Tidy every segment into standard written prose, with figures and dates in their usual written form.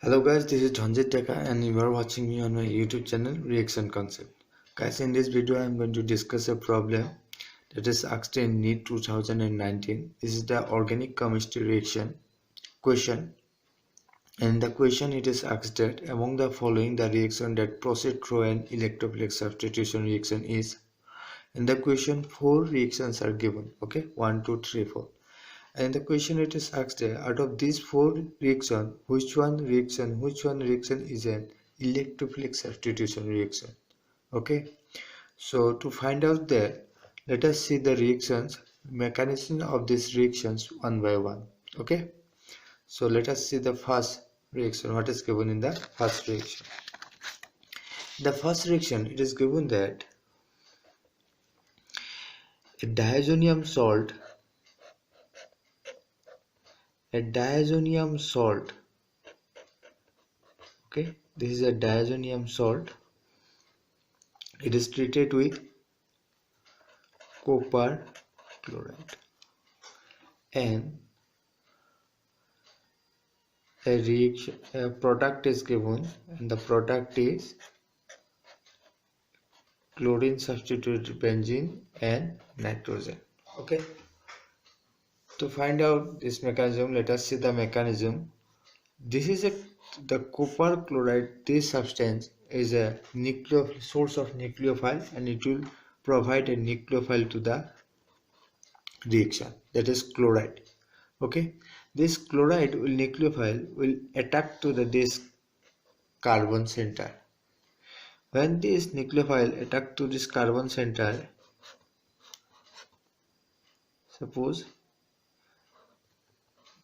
Hello guys, this is Dhanjit Deka and you are watching me on my YouTube channel Reaction Concept. Guys, in this video I am going to discuss a problem that is asked in NEET 2019. This is the organic chemistry reaction question, and the question it is asked that among the following the reaction that proceed through an electrophilic substitution reaction is. In the question 4 reactions are given. Okay, 1, 2, 3, 4. And the question it is asked out of these 4 reactions, which one reaction is an electrophilic substitution reaction. Okay, so to find out that, let us see the reactions mechanism of these reactions one by one. Okay, so let us see the first reaction. What is given in the first reaction? The first reaction, it is given that a diazonium salt okay, this is a diazonium salt. It is treated with copper chloride, and a product is given, and the product is chlorine substituted benzene and nitrogen. Okay, to find out this mechanism, let us see the mechanism. This is the copper chloride. This substance is a source of nucleophile, and it will provide a nucleophile to the reaction, that is chloride. Okay, this chloride nucleophile will attack to this carbon center. When this nucleophile attack to this carbon center, suppose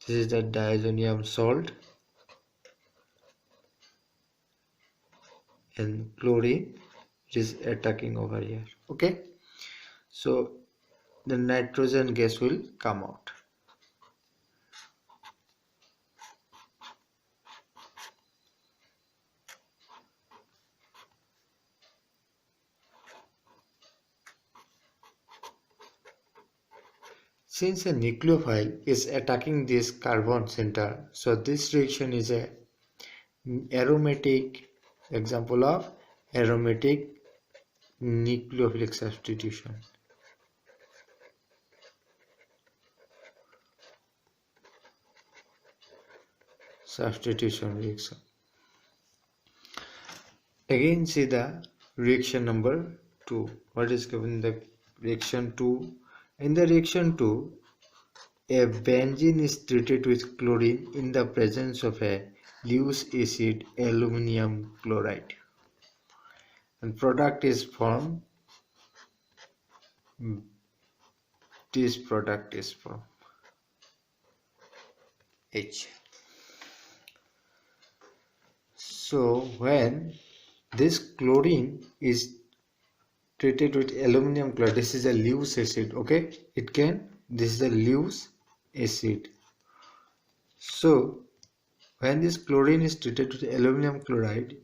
this is the diazonium salt and chlorine is attacking over here. Okay, so the nitrogen gas will come out. Since a nucleophile is attacking this carbon center, so this reaction is a aromatic example of aromatic nucleophilic substitution. Reaction. Again see the reaction number 2. What is given in the reaction 2? In the reaction 2, a benzene is treated with chlorine in the presence of a Lewis acid aluminum chloride, and product is formed. This product is from H. So when this chlorine is treated with aluminum chloride, this is a Lewis acid. Okay, this is a Lewis acid. So when this chlorine is treated with aluminum chloride,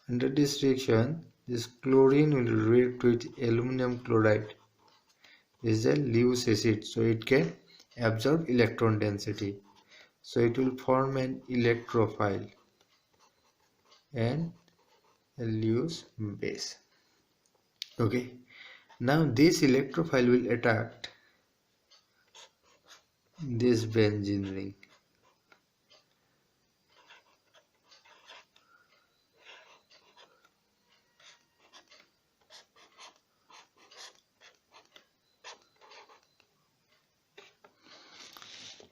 under this reaction, this chlorine will react with aluminum chloride. This is a Lewis acid, so it can absorb electron density. So it will form an electrophile and a Lewis base. Okay, now this electrophile will attack this benzene ring.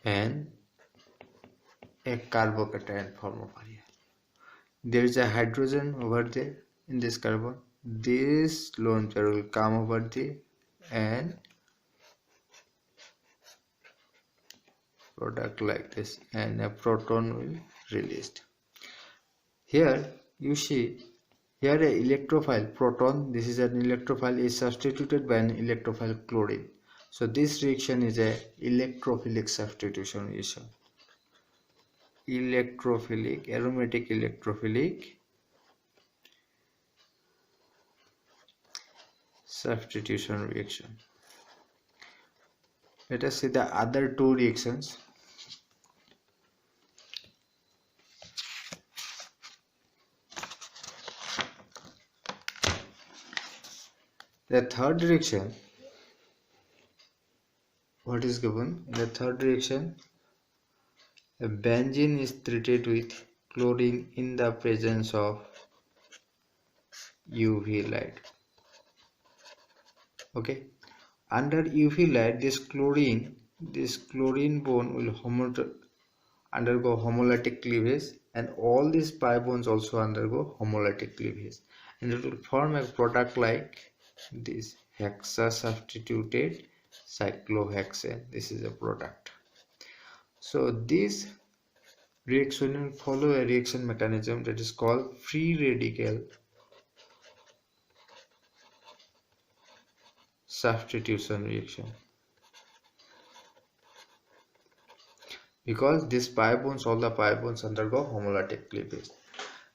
And a carbocation form over here. There is a hydrogen over there in this carbon. This lone pair will come over there and product like this, and a proton will released. Here you see, here a electrophile proton, this is an electrophile, is substituted by an electrophile chlorine. So this reaction is a electrophilic substitution reaction. Aromatic electrophilic substitution reaction. Let us see the other two reactions. The third reaction, what is given? In the third reaction, a benzene is treated with chlorine in the presence of UV light. Okay, under UV light, this chlorine bond will undergo homolytic cleavage, and all these pi bonds also undergo homolytic cleavage, and it will form a product like this hexa substituted cyclohexane. This is a product. So this reaction will follow a reaction mechanism that is called free radical substitution reaction, because this pi bonds, all the pi bonds undergo homolytic cleavage.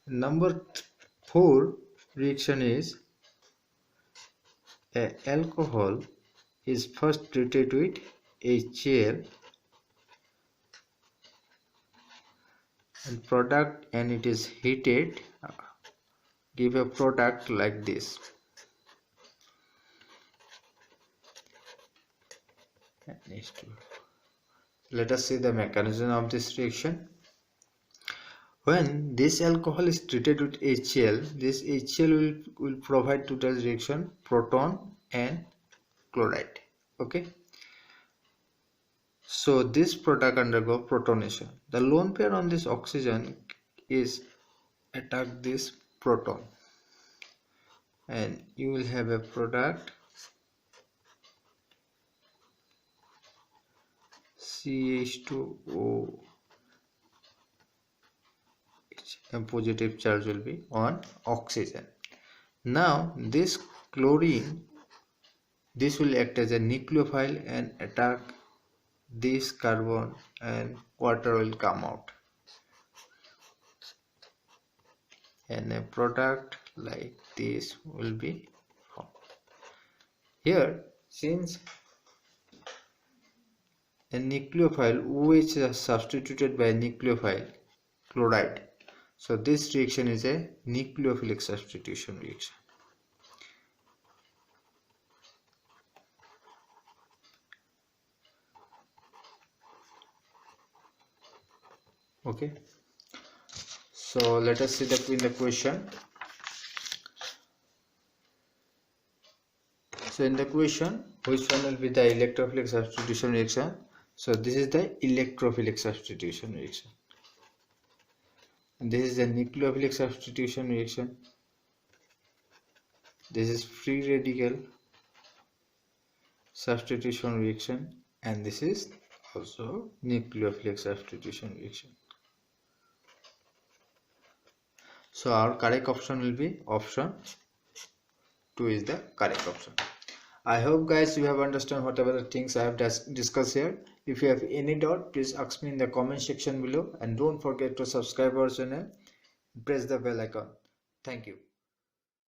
Number 4 reaction is a alcohol is first treated with HCl and it is heated, give a product like this. Let us see the mechanism of this reaction. When this alcohol is treated with HCl, this HCl will provide to the reaction proton and chloride. Okay. So this product undergo protonation. The lone pair on this oxygen is attack this proton, and you will have a product CH2O, and positive charge will be on oxygen. Now this chlorine, this will act as a nucleophile and attack this carbon, and water will come out, and a product like this will be formed. Here, since a nucleophile OH is substituted by a nucleophile chloride, so this reaction is a nucleophilic substitution reaction. Okay, so let us see in the question. So in the question, which one will be the electrophilic substitution reaction? So this is the electrophilic substitution reaction, and this is the nucleophilic substitution reaction. This is free radical substitution reaction, and this is also nucleophilic substitution reaction. So our correct option will be option 2 is the correct option. I hope guys you have understood whatever the things I have discussed here. If you have any doubt, please ask me in the comment section below, and don't forget to subscribe our channel, press the bell icon. Thank you.